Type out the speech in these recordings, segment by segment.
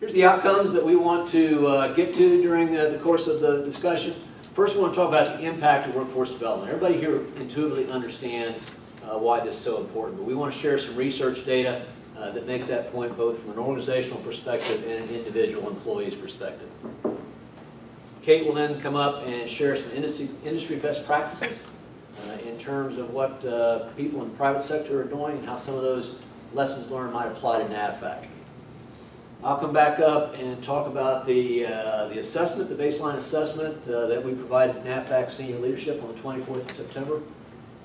Here's the outcomes that we want to get to during the course of the discussion. First, we want to talk about the impact of workforce development. Everybody here intuitively understands why this is so important, but we want to share some research data that makes that point both from an organizational perspective and an individual employee's perspective. Kate will then come up and share some industry best practices in terms of what people in the private sector are doing and how some of those lessons learned might apply to NAVFAC. I'll come back up and talk about the assessment, the baseline assessment that we provided NAVFAC senior leadership on the 24th of September,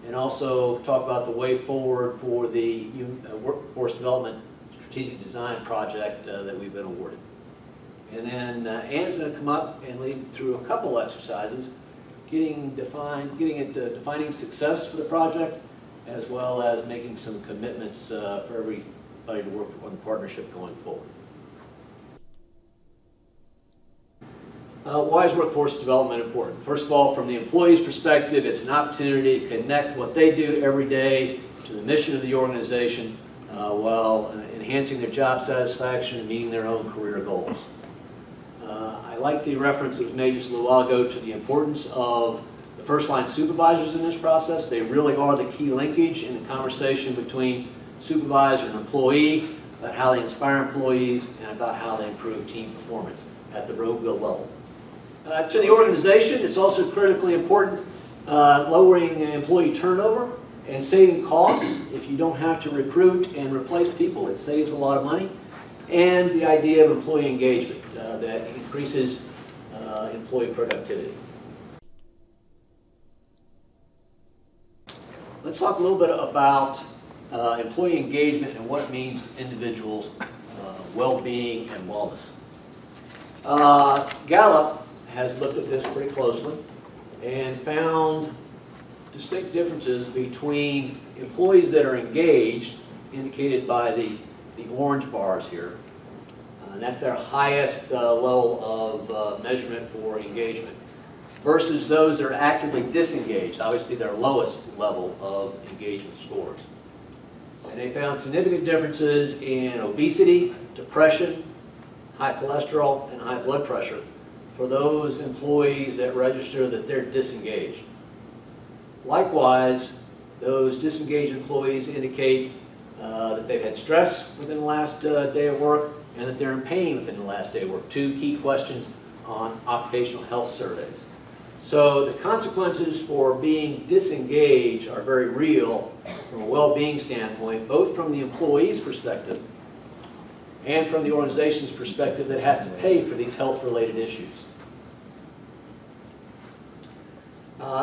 and also talk about the way forward for the workforce development strategic design project that we've been awarded. And then Ann's going to come up and lead through a couple exercises, defining success for the project, as well as making some commitments for everybody to work on the partnership going forward. Why is workforce development important? First of all, from the employee's perspective, it's an opportunity to connect what they do every day to the mission of the organization while enhancing their job satisfaction and meeting their own career goals. I like the reference that was made just a little while ago to the importance of the first-line supervisors in this process. They really are the key linkage in the conversation between supervisor and employee about how they inspire employees and about how they improve team performance at the road wheel level. To the organization, it's also critically important lowering employee turnover and saving costs. If you don't have to recruit and replace people, it saves a lot of money. And the idea of employee engagement that increases employee productivity. Let's talk a little bit about employee engagement and what it means to individuals' well-being and wellness. Gallup has looked at this pretty closely and found distinct differences between employees that are engaged, indicated by the orange bars here, and that's their highest level of measurement for engagement, versus those that are actively disengaged, obviously their lowest level of engagement scores. And they found significant differences in obesity, depression, high cholesterol, and high blood pressure for those employees that register that they're disengaged. Likewise, those disengaged employees indicate that they've had stress within the last day of work and that they're in pain within the last day of work. Two key questions on occupational health surveys. So the consequences for being disengaged are very real from a well-being standpoint, both from the employee's perspective and from the organization's perspective that has to pay for these health-related issues.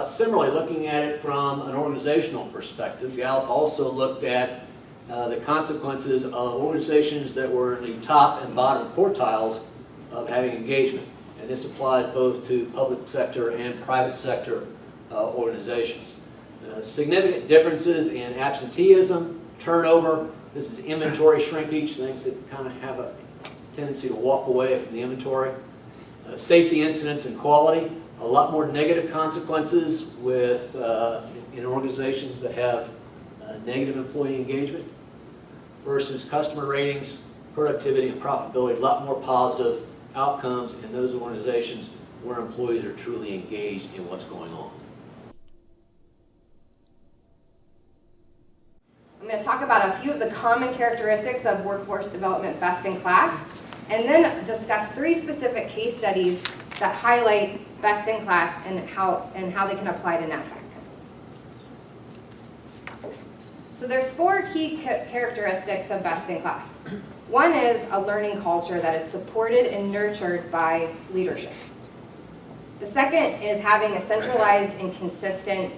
Similarly, looking at it from an organizational perspective, Gallup also looked at the consequences of organizations that were in the top and bottom quartiles of having engagement. And this applies both to public sector and private sector organizations. Significant differences in absenteeism, turnover. This is inventory shrinkage, things that kind of have a tendency to walk away from the inventory. Safety incidents and quality. A lot more negative consequences with in organizations that have negative employee engagement versus customer ratings, productivity, and profitability. A lot more positive outcomes in those organizations where employees are truly engaged in what's going on. I'm going to talk about a few of the common characteristics of workforce development best in class, and then discuss 3 specific case studies that highlight best in class and how they can apply to NAVFAC. So there's 4 key characteristics of best in class. One is a learning culture that is supported and nurtured by leadership. The second is having a centralized and consistent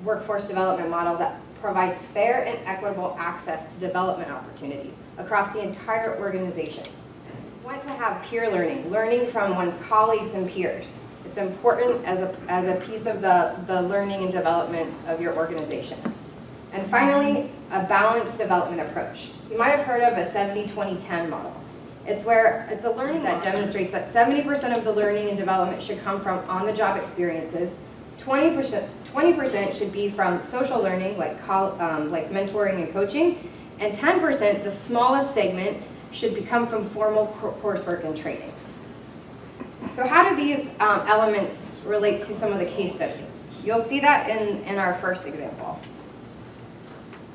workforce development model that provides fair and equitable access to development opportunities across the entire organization. We want to have peer learning, learning from one's colleagues and peers. It's important as a piece of the learning and development of your organization. And finally, a balanced development approach. You might have heard of a 70-20-10 model. It's a learning that demonstrates that 70% of the learning and development should come from on-the-job experiences, 20% should be from social learning, like mentoring and coaching, and 10%, the smallest segment, should come from formal coursework and training. So how do these elements relate to some of the case studies? You'll see that in our first example.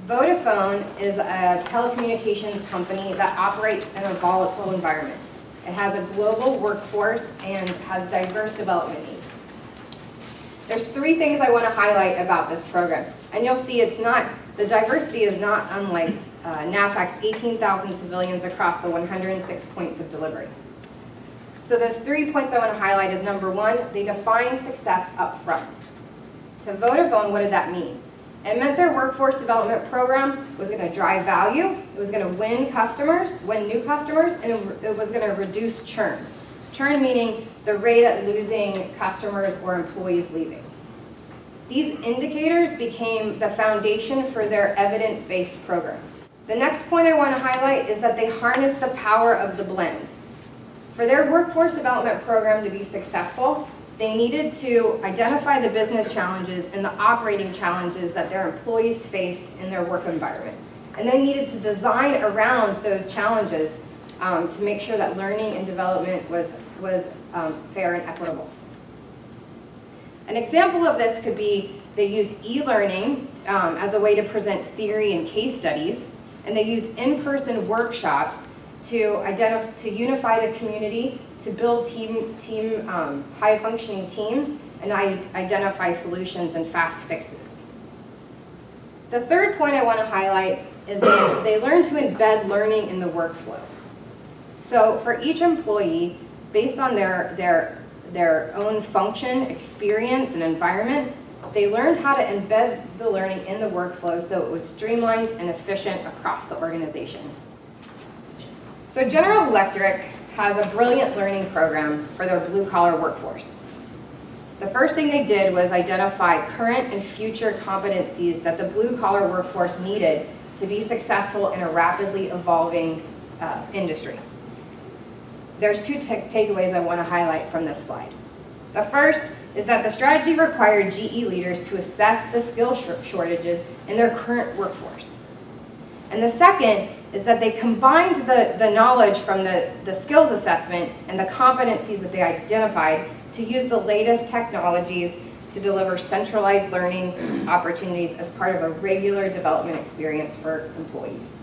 Vodafone is a telecommunications company that operates in a volatile environment. It has a global workforce and has diverse development needs. There's 3 things I want to highlight about this program. And you'll see the diversity is not unlike NAVFAC's 18,000 civilians across the 106 points of delivery. So those 3 points I want to highlight is number 1, they define success up front. To Vodafone, what did that mean? It meant their workforce development program was going to drive value, it was going to win new customers, and it was going to reduce churn. Churn meaning the rate at losing customers or employees leaving. These indicators became the foundation for their evidence-based program. The next point I want to highlight is that they harnessed the power of the blend. For their workforce development program to be successful, they needed to identify the business challenges and the operating challenges that their employees faced in their work environment. And they needed to design around those challenges to make sure that learning and development was fair and equitable. An example of this could be they used e-learning as a way to present theory and case studies, and they used in-person workshops to unify the community, to build high-functioning teams, and identify solutions and fast fixes. The third point I want to highlight is they learned to embed learning in the workflow. So for each employee, based on their own function, experience, and environment, they learned how to embed the learning in the workflow so it was streamlined and efficient across the organization. So General Electric has a brilliant learning program for their blue-collar workforce. The first thing they did was identify current and future competencies that the blue-collar workforce needed to be successful in a rapidly evolving industry. There's 2 takeaways I want to highlight from this slide. The first is that the strategy required GE leaders to assess the skill shortages in their current workforce. And the second is that they combined the knowledge from the skills assessment and the competencies that they identified to use the latest technologies to deliver centralized learning opportunities as part of a regular development experience for employees.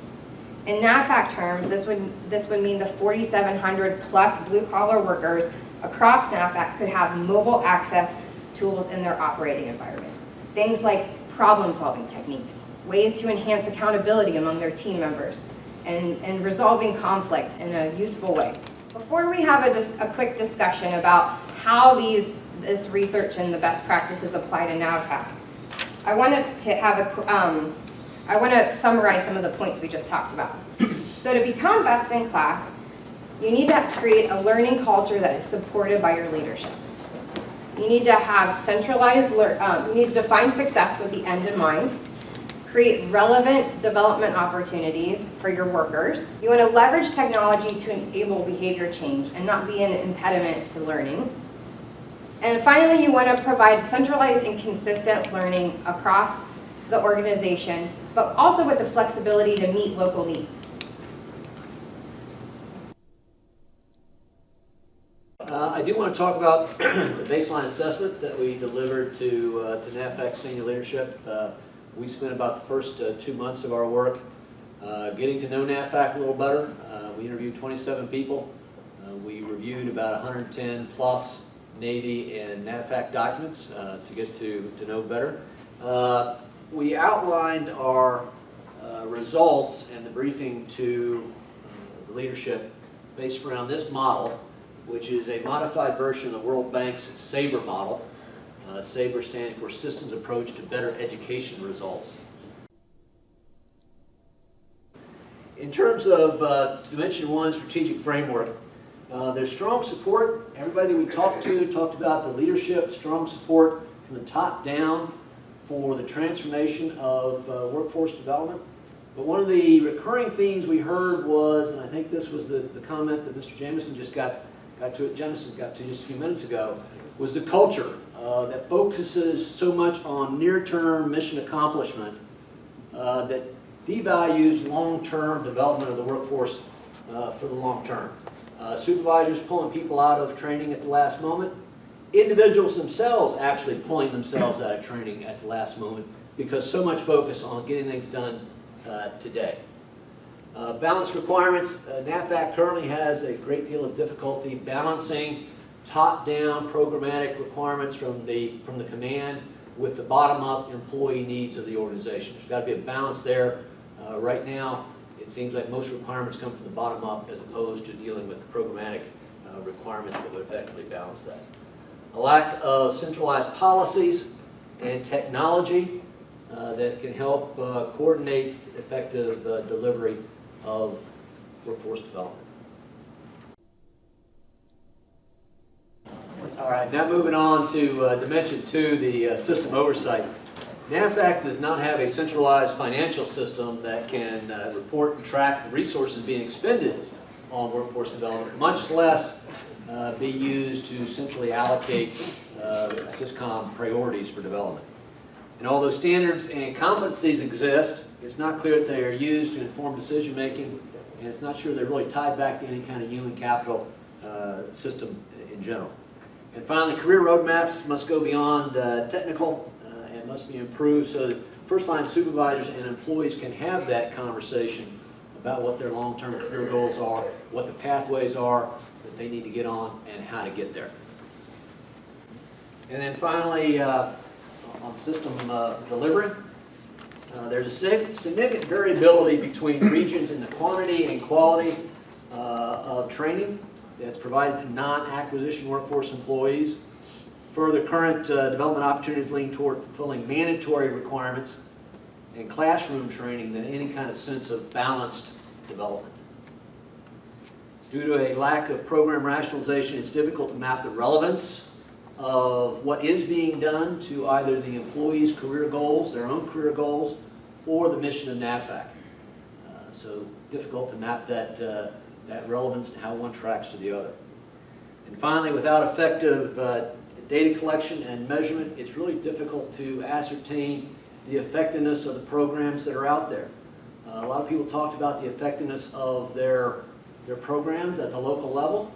In NAVFAC terms, this would mean the 4,700 plus blue-collar workers across NAVFAC could have mobile access tools in their operating environment. Things like problem-solving techniques, ways to enhance accountability among their team members, and resolving conflict in a useful way. Before we have a quick discussion about how this research and the best practices apply to NAVFAC, I want to summarize some of the points we just talked about. So to become best in class, you need to create a learning culture that is supported by your leadership. You need to have you need to define success with the end in mind, create relevant development opportunities for your workers. You want to leverage technology to enable behavior change and not be an impediment to learning. And finally, you want to provide centralized and consistent learning across the organization, but also with the flexibility to meet local needs. I do want to talk about the baseline assessment that we delivered to NAVFAC senior leadership. We spent about the first 2 months of our work getting to know NAVFAC a little better. We interviewed 27 people. We reviewed about 110 plus Navy and NAVFAC documents to get to know better. We outlined our results and the briefing to the leadership based around this model, which is a modified version of the World Bank's SABRE model. SABRE standing for Systems Approach to Better Education Results. In terms of Dimension 1 strategic framework, there's strong support. Everybody we talked about the leadership, strong support from the top down for the transformation of workforce development. But one of the recurring themes we heard was, and I think this was the comment that Mr. Jamison just got to just a few minutes ago, was the culture that focuses so much on near-term mission accomplishment that devalues long-term development of the workforce for the long term. Supervisors pulling people out of training at the last moment. Individuals themselves actually pulling themselves out of training at the last moment because so much focus on getting things done today. Balance requirements. NAVFAC currently has a great deal of difficulty balancing top-down programmatic requirements from the command with the bottom-up employee needs of the organization. There's got to be a balance there. Right now, it seems like most requirements come from the bottom up as opposed to dealing with the programmatic requirements that would effectively balance that. A lack of centralized policies and technology that can help coordinate effective delivery of workforce development. All right, now moving on to Dimension 2, the system oversight. NAVFAC does not have a centralized financial system that can report and track the resources being expended on workforce development, much less be used to centrally allocate SysCom priorities for development. And although standards and competencies exist, it's not clear that they are used to inform decision making, and it's not sure they're really tied back to any kind of human capital system in general. And finally, career roadmaps must go beyond technical and must be improved so that first-line supervisors and employees can have that conversation about what their long-term career goals are, what the pathways are that they need to get on, and how to get there. And then finally, on system delivery, there's a significant variability between regions in the quantity and quality of training that's provided to non-acquisition workforce employees. Further, current development opportunities lean toward fulfilling mandatory requirements and classroom training than any kind of sense of balanced development. Due to a lack of program rationalization, it's difficult to map the relevance of what is being done to either the employees' career goals, their own career goals, or the mission of NAVFAC. So difficult to map that relevance and how one tracks to the other. And finally, without effective data collection and measurement, it's really difficult to ascertain the effectiveness of the programs that are out there. A lot of people talked about the effectiveness of their programs at the local level,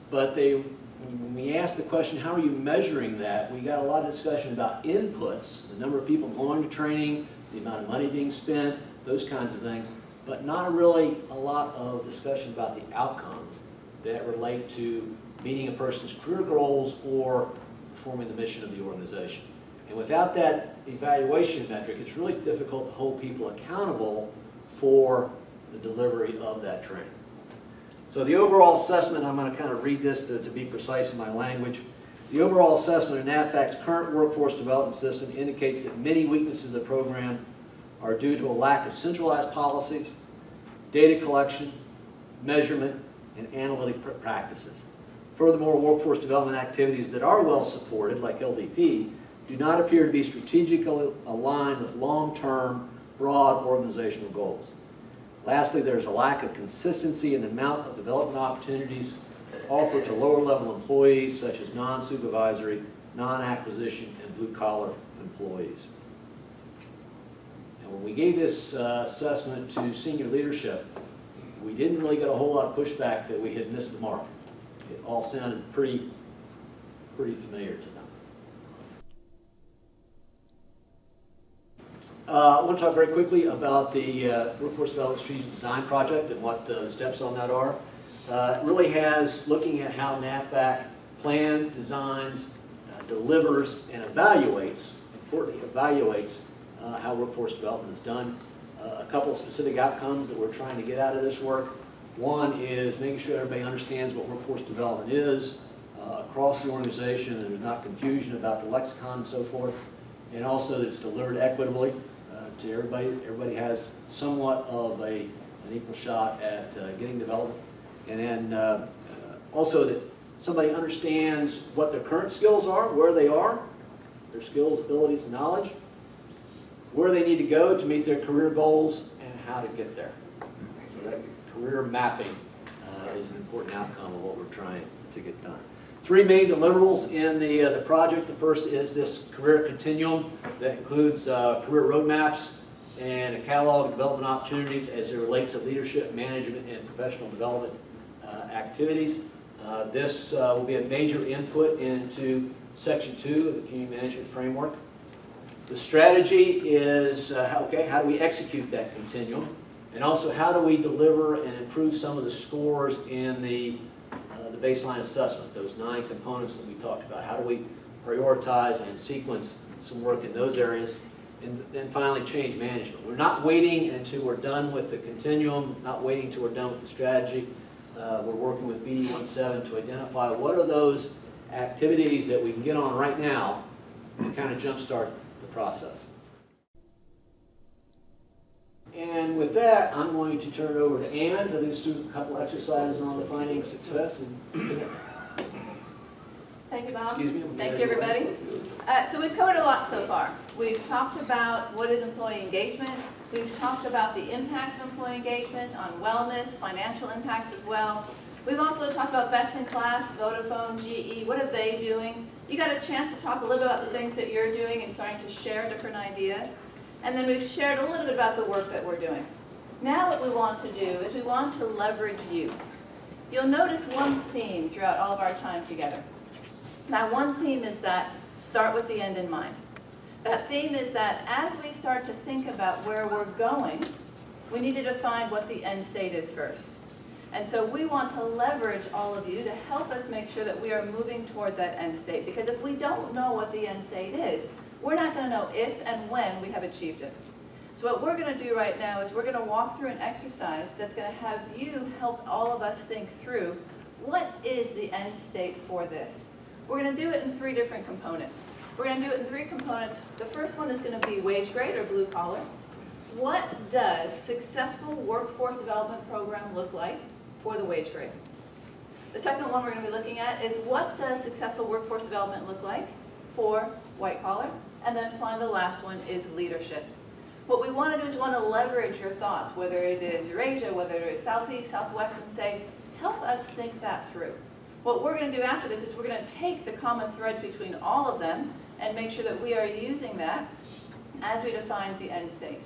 but when we asked the question, how are you measuring that, we got a lot of discussion about inputs, the number of people going to training, the amount of money being spent, those kinds of things, but not really a lot of discussion about the outcomes that relate to meeting a person's career goals or performing the mission of the organization. And without that evaluation metric, it's really difficult to hold people accountable for the delivery of that training. So the overall assessment, I'm going to kind of read this to be precise in my language. The overall assessment of NAVFAC's current workforce development system indicates that many weaknesses of the program are due to a lack of centralized policies, data collection, measurement, and analytic practices. Furthermore, workforce development activities that are well supported, like LDP, do not appear to be strategically aligned with long-term, broad organizational goals. Lastly, there's a lack of consistency in the amount of development opportunities offered to lower-level employees, such as non-supervisory, non-acquisition, and blue-collar employees. And when we gave this assessment to senior leadership, we didn't really get a whole lot of pushback that we had missed the mark. It all sounded pretty familiar to them. I want to talk very quickly about the Workforce Development Strategic Design Project and what the steps on that are. It really has looking at how NAVFAC plans, designs, delivers, and evaluates, importantly evaluates, how workforce development is done. A couple of specific outcomes that we're trying to get out of this work. One is making sure everybody understands what workforce development is across the organization, and there's not confusion about the lexicon and so forth, and also that it's delivered equitably to everybody. Everybody has somewhat of an equal shot at getting development. And then also that somebody understands what their current skills are, where they are, their skills, abilities, and knowledge, where they need to go to meet their career goals, and how to get there. So that career mapping is an important outcome of what we're trying to get done. Three main deliverables in the project. The first is this career continuum that includes career roadmaps and a catalog of development opportunities as they relate to leadership, management, and professional development activities. This will be a major input into Section 2 of the Community Management Framework. The strategy is, okay, how do we execute that continuum? And also, how do we deliver and improve some of the scores in the baseline assessment, those 9 components that we talked about? How do we prioritize and sequence some work in those areas? And then finally, change management. We're not waiting until we're done with the continuum, not waiting until we're done with the strategy. We're working with BD17 to identify what are those activities that we can get on right now to kind of jumpstart the process. And with that, I'm going to turn it over to Ann to lead us through a couple exercises on defining success. Thank you, Bob. Excuse me. Thank you, everybody. So we've covered a lot so far. We've talked about what is employee engagement. We've talked about the impacts of employee engagement on wellness, financial impacts as well. We've also talked about best in class, Vodafone, GE, what are they doing? You got a chance to talk a little bit about the things that you're doing and starting to share different ideas. And then we've shared a little bit about the work that we're doing. Now what we want to do is we want to leverage you. You'll notice one theme throughout all of our time together. Now one theme is that start with the end in mind. That theme is that as we start to think about where we're going, we need to define what the end state is first. And so we want to leverage all of you to help us make sure that we are moving toward that end state. Because if we don't know what the end state is, we're not going to know if and when we have achieved it. So what we're going to do right now is we're going to walk through an exercise that's going to have you help all of us think through what is the end state for this. We're going to do it in 3 different components. We're going to do it in 3 components. The first one is going to be wage grade or blue collar. What does successful workforce development program look like for the wage grade? The second one we're going to be looking at is what does successful workforce development look like for white collar? And then finally the last one is leadership. What we want to do is we want to leverage your thoughts, whether it is Eurasia, whether it is Southeast, Southwest, and say, help us think that through. What we're going to do after this is we're going to take the common threads between all of them and make sure that we are using that as we define the end state.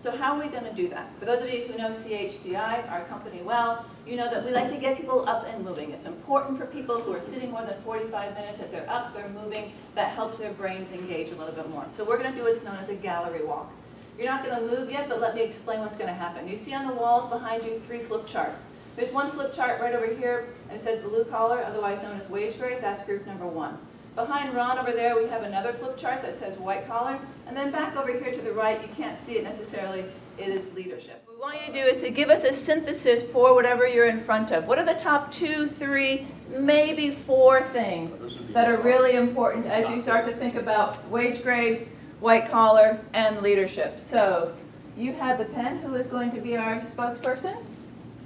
So how are we going to do that? For those of you who know CHCI, our company well, you know that we like to get people up and moving. It's important for people who are sitting more than 45 minutes. If they're up, they're moving, that helps their brains engage a little bit more. So we're going to do what's known as a gallery walk. You're not going to move yet, but let me explain what's going to happen. You see on the walls behind you 3 flip charts. There's one flip chart right over here, and it says blue collar, otherwise known as wage grade. That's group number 1. Behind Ron over there, we have another flip chart that says white collar. And then back over here to the right, you can't see it necessarily, it is leadership. What we want you to do is to give us a synthesis for whatever you're in front of. What are the top 2, 3, maybe 4 things that are really important as you start to think about wage grade, white collar, and leadership? So you have the pen. Who is going to be our spokesperson?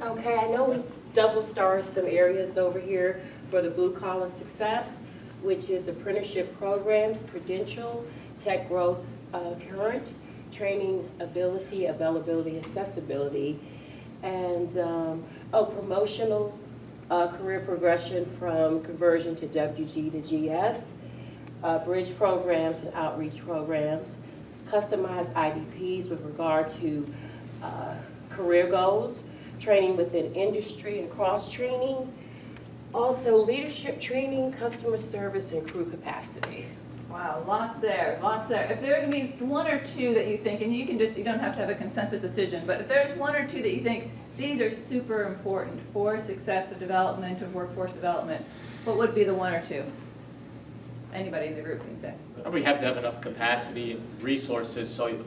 Okay, I know we double starred some areas over here for the blue collar success, which is apprenticeship programs, credential, tech growth, current, training, ability, availability, accessibility, and promotional career progression from conversion to WG to GS, bridge programs and outreach programs, customized IDPs with regard to career goals, training within industry and cross-training, also leadership training, customer service, and crew capacity. Wow, lots there, lots there. If there can be 1 or 2 that you think, and you don't have to have a consensus decision, but if there's 1 or 2 that you think these are super important for success of development, of workforce development, what would be the 1 or 2? Anybody in the group can say. We have to have enough capacity and resources so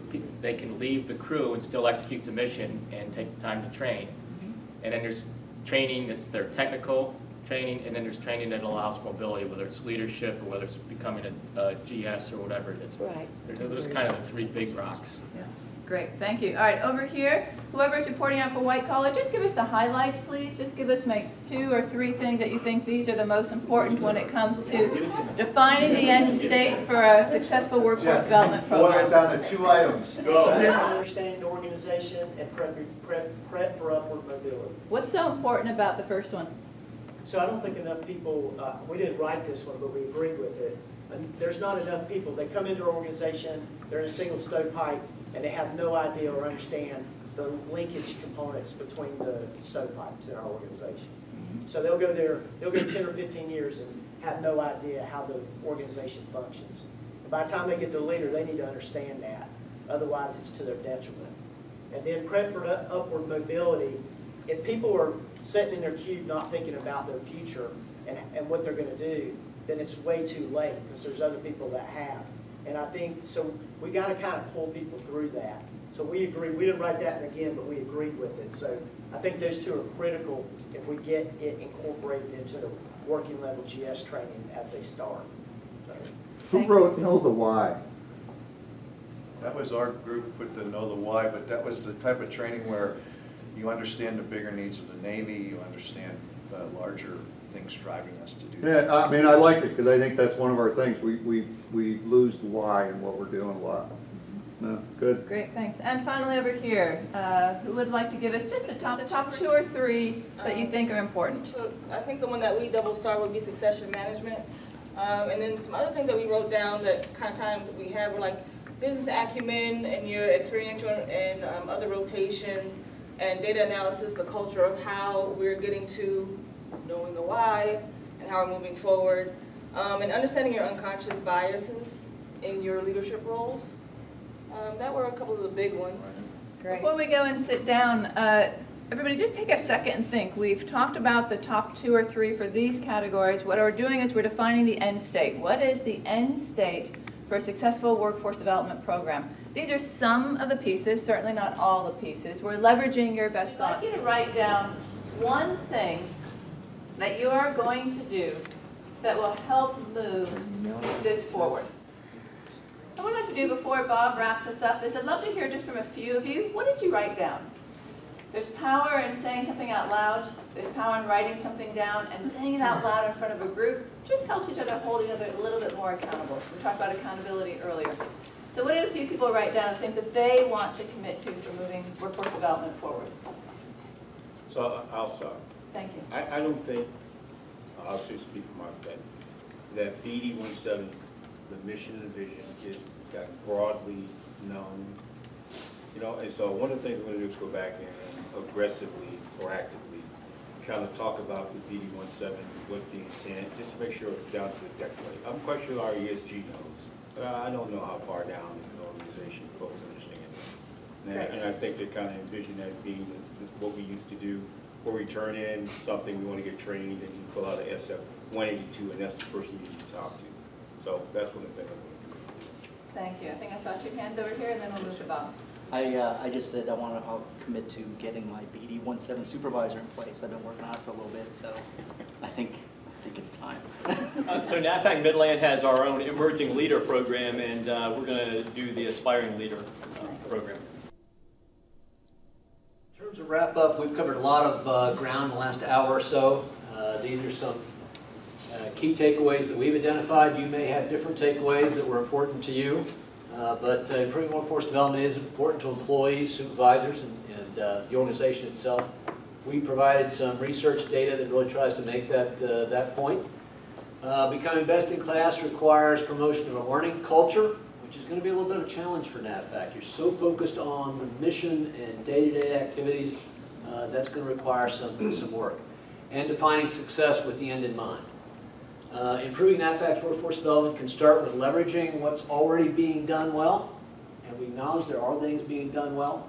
they can leave the crew and still execute the mission and take the time to train. Mm-hmm. And then there's training that's their technical training, and then there's training that allows mobility, whether it's leadership or whether it's becoming a GS or whatever it is. Right. So those are kind of the 3 big rocks. Yes. Great, thank you. All right, over here, whoever's reporting out for white collar, just give us the highlights, please. Just give us 2 or 3 things that you think these are the most important when it comes to defining the end state for a successful workforce development program. Boil it down to 2 items. Understanding the organization and prep for upward mobility. What's so important about the first one? So I don't think enough people, we didn't write this one, but we agreed with it. And there's not enough people. They come into our organization, they're in a single stovepipe and they have no idea or understand the linkage components between the stovepipes in our organization. So they'll go 10 or 15 years and have no idea how the organization functions. And by the time they get to the leader, they need to understand that. Otherwise, it's to their detriment. And then prep for upward mobility. If people are sitting in their cube not thinking about their future and what they're going to do, then it's way too late because there's other people that have. And I think, so we got to kind of pull people through that. So we agree, we didn't write that in again, but we agreed with it. So I think those two are critical if we get it incorporated into the working level GS training as they start. So, Who wrote Know the Why? That was our group put the Know the Why, but that was the type of training where you understand the bigger needs of the Navy, you understand the larger things driving us to do that. Yeah, I mean, I like it because I think that's one of our things. We lose the why in what we're doing a lot. No, good. Great, thanks. And finally over here, who would like to give us just the top 2 or 3 that you think are important? So I think the one that we double star would be succession management. And then some other things that we wrote down that kind of time we have were like business acumen and your experiential and other rotations and data analysis, the culture of how we're getting to knowing the why and how we're moving forward, and understanding your unconscious biases in your leadership roles. That were a couple of the big ones. Great. Before we go and sit down, everybody just take a second and think. We've talked about the top 2 or 3 for these categories. What we're doing is we're defining the end state. What is the end state for a successful workforce development program? These are some of the pieces, certainly not all the pieces. We're leveraging your best thoughts. I'd like you to write down one thing that you are going to do that will help move this forward. What I'd like to do before Bob wraps us up is I'd love to hear just from a few of you, what did you write down? There's power in saying something out loud. There's power in writing something down, and saying it out loud in front of a group just helps each other hold each other a little bit more accountable. We talked about accountability earlier. So what did a few people write down of things that they want to commit to for moving workforce development forward? So I'll start. Thank you. I don't think, I'll just speak for my family, that BD 17, the mission and vision, is got broadly known. You know, and so one of the things we're going to do is go back and aggressively, proactively, kind of talk about the BD 17, what's the intent, just to make sure it's down to the decade. I'm quite sure our ESG knows, but I don't know how far down in the organization folks understand it. And I think they kind of envision that being what we used to do, where we turn in something, we want to get trained, and you pull out an SF 182, and that's the person you need to talk to. So that's one of the things I'm going to do. Thank you. I think I saw 2 hands over here, and then we'll move to Bob. I just said I'll commit to getting my BD 17 supervisor in place. I've been working on it for a little bit, so I think it's time. So NAVFAC Midland has our own emerging leader program, and we're going to do the aspiring leader program. In terms of wrap up, we've covered a lot of ground in the last hour or so. These are some key takeaways that we've identified. You may have different takeaways that were important to you, but improving workforce development is important to employees, supervisors, and the organization itself. We provided some research data that really tries to make that point. Becoming best in class requires promotion of a learning culture, which is going to be a little bit of a challenge for NAVFAC. You're so focused on the mission and day-to-day activities, that's going to require some work. And defining success with the end in mind. Improving NAVFAC's workforce development can start with leveraging what's already being done well, and we acknowledge there are things being done well,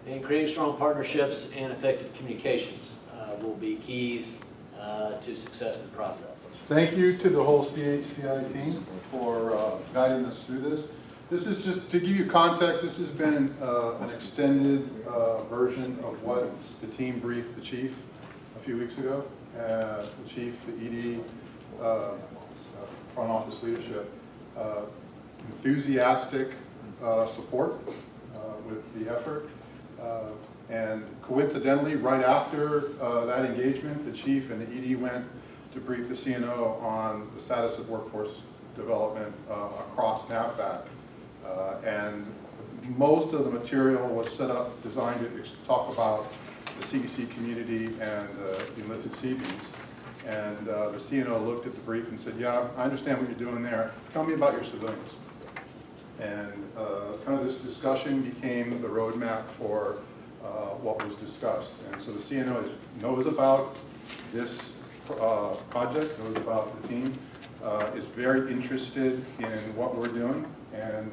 and creating strong partnerships and effective communications will be keys to success in the process. Thank you to the whole CHCI team for guiding us through this. This is just to give you context. This has been an extended version of what the team briefed the chief a few weeks ago. The chief, the ED, front office leadership, enthusiastic support with the effort. And coincidentally, right after that engagement, the chief and the ED went to brief the CNO on the status of workforce development across NAVFAC. And most of the material was set up, designed to talk about the CEC community and the enlisted Seabees. And the CNO looked at the brief and said, yeah, I understand what you're doing there. Tell me about your civilians. And kind of this discussion became the roadmap for what was discussed. And so the CNO knows about this project, knows about the team, is very interested in what we're doing. And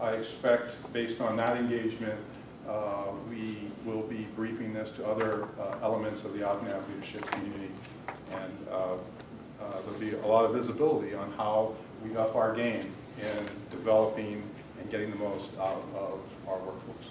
I expect, based on that engagement, we will be briefing this to other elements of the OPNAV leadership community. And there'll be a lot of visibility on how we up our game in developing and getting the most out of our workforce.